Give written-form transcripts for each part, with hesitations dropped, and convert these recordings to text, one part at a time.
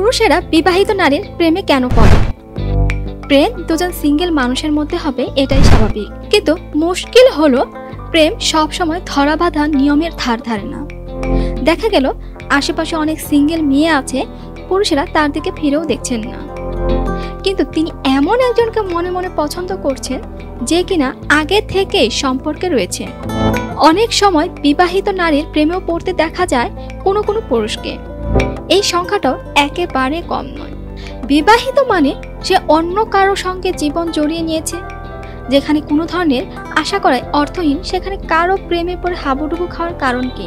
পুরুষেরা বিবাহিত নারীর প্রেমে কেন পড়ে? প্রেম দুজন সিঙ্গেল মানুষের মধ্যে হবে, এটাই স্বাভাবিক। কিন্তু মুশকিল হলো প্রেম সবসময় ধরা বাঁধা নিয়মের ধার ধারে না। দেখা গেল আশেপাশে অনেক সিঙ্গেল মেয়ে আছে, পুরুষেরা তার দিকে ফিরেও দেখছেন না, কিন্তু তিনি এমন একজনকে মনে মনে পছন্দ করছেন যে কিনা আগে থেকে সম্পর্কে রয়েছে। অনেক সময় বিবাহিত নারীর প্রেমেও পড়তে দেখা যায় কোনো কোনো পুরুষকে। এই সংখ্যাটাও একেবারে কম নয়। বিবাহিত মানে সে অন্য কারো সঙ্গে জীবন জড়িয়ে নিয়েছে। যেখানে কোনো ধরনের আশা করায় অর্থহীন, সেখানে কারো প্রেমে পড়ে হাবুডুবু খাওয়ার কারণ কি?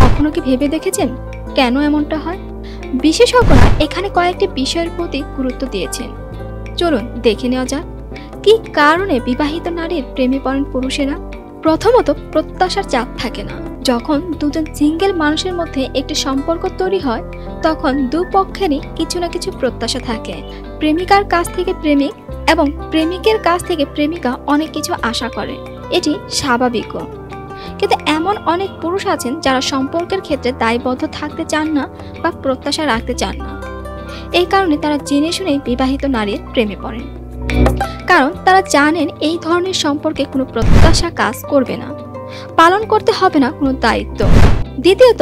কখনো কি ভেবে দেখেছেন কেন এমনটা হয়? বিশেষজ্ঞরা এখানে কয়েকটি বিষয়ের প্রতি গুরুত্ব দিয়েছেন। চলুন দেখে নেওয়া যাক কি কারণে বিবাহিত নারীর প্রেমে পড়েন পুরুষেরা। প্রথমত, প্রত্যাশার চাপ থাকে না। যখন দুজন সিঙ্গেল মানুষের মধ্যে একটি সম্পর্ক তৈরি হয়, তখন দুপক্ষেরই কিছু না কিছু প্রত্যাশা থাকে। প্রেমিকার কাছ থেকে প্রেমিক এবং প্রেমিকের কাছ থেকে প্রেমিকা অনেক কিছু আশা করে, এটি স্বাভাবিকও। কিন্তু এমন অনেক পুরুষ আছেন যারা সম্পর্কের ক্ষেত্রে দায়বদ্ধ থাকতে চান না বা প্রত্যাশা রাখতে চান না। এই কারণে তারা জেনে শুনেই বিবাহিত নারীর প্রেমে পড়েন, কারণ তারা জানেন এই ধরনের সম্পর্কে কোনো প্রত্যাশা কাজ করবে না, পালন করতে হবে না কোনো দায়িত্ব। দ্বিতীয়ত,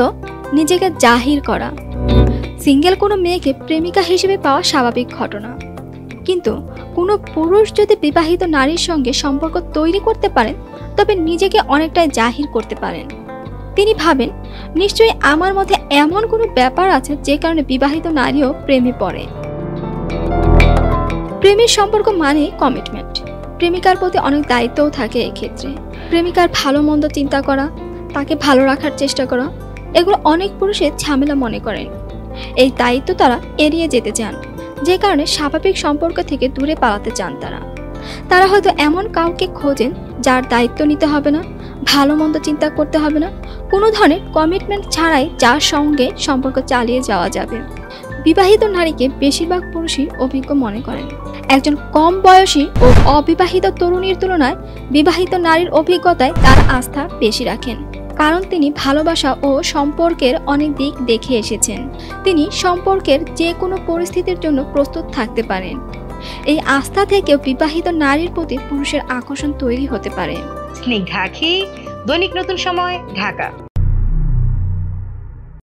নিজেকে জাহির করা। সিঙ্গেল কোনো মেয়েকে প্রেমিকা হিসেবে পাওয়া স্বাভাবিক ঘটনা, কিন্তু কোনো পুরুষ যদি বিবাহিত নারীর সঙ্গে সম্পর্ক তৈরি করতে পারেন, তবে নিজেকে অনেকটাই জাহির করতে পারেন। তিনি ভাবেন নিশ্চয়ই আমার মধ্যে এমন কোনো ব্যাপার আছে যে কারণে বিবাহিত নারীও প্রেমে পড়ে। প্রেমের সম্পর্ক মানে কমিটমেন্ট। প্রেমিকার প্রতি অনেক দায়িত্বও থাকে। এক্ষেত্রে প্রেমিকার ভালো মন্দ চিন্তা করা, তাকে ভালো রাখার চেষ্টা করা, এগুলো অনেক পুরুষের ঝামেলা মনে করেন। এই দায়িত্ব তারা এড়িয়ে যেতে চান, যে কারণে স্বাভাবিক সম্পর্ক থেকে দূরে পালাতে চান। তারা হয়তো এমন কাউকে খোঁজেন যার দায়িত্ব নিতে হবে না, ভালো মন্দ চিন্তা করতে হবে না, কোনো ধরনের কমিটমেন্ট ছাড়াই যার সঙ্গে সম্পর্ক চালিয়ে যাওয়া যাবে। বিবাহিত নারীকে বেশিরভাগ পুরুষই অভিজ্ঞ মনে করেন। একজন কম বয়সী ও অবিবাহিত তরুণীর তুলনায় বিবাহিত নারীর অভিজ্ঞতায় তার আস্থা বেশি রাখেন, কারণ তিনি ভালোবাসা ও সম্পর্কের অনেক দিক দেখে এসেছেন। তিনি সম্পর্কের যে কোনো পরিস্থিতির জন্য প্রস্তুত থাকতে পারেন। এই আস্থা থেকেও বিবাহিত নারীর প্রতি পুরুষের আকর্ষণ তৈরি হতে পারে। স্নিগ্ধা আখি, দৈনিক নতুন সময়, ঢাকা।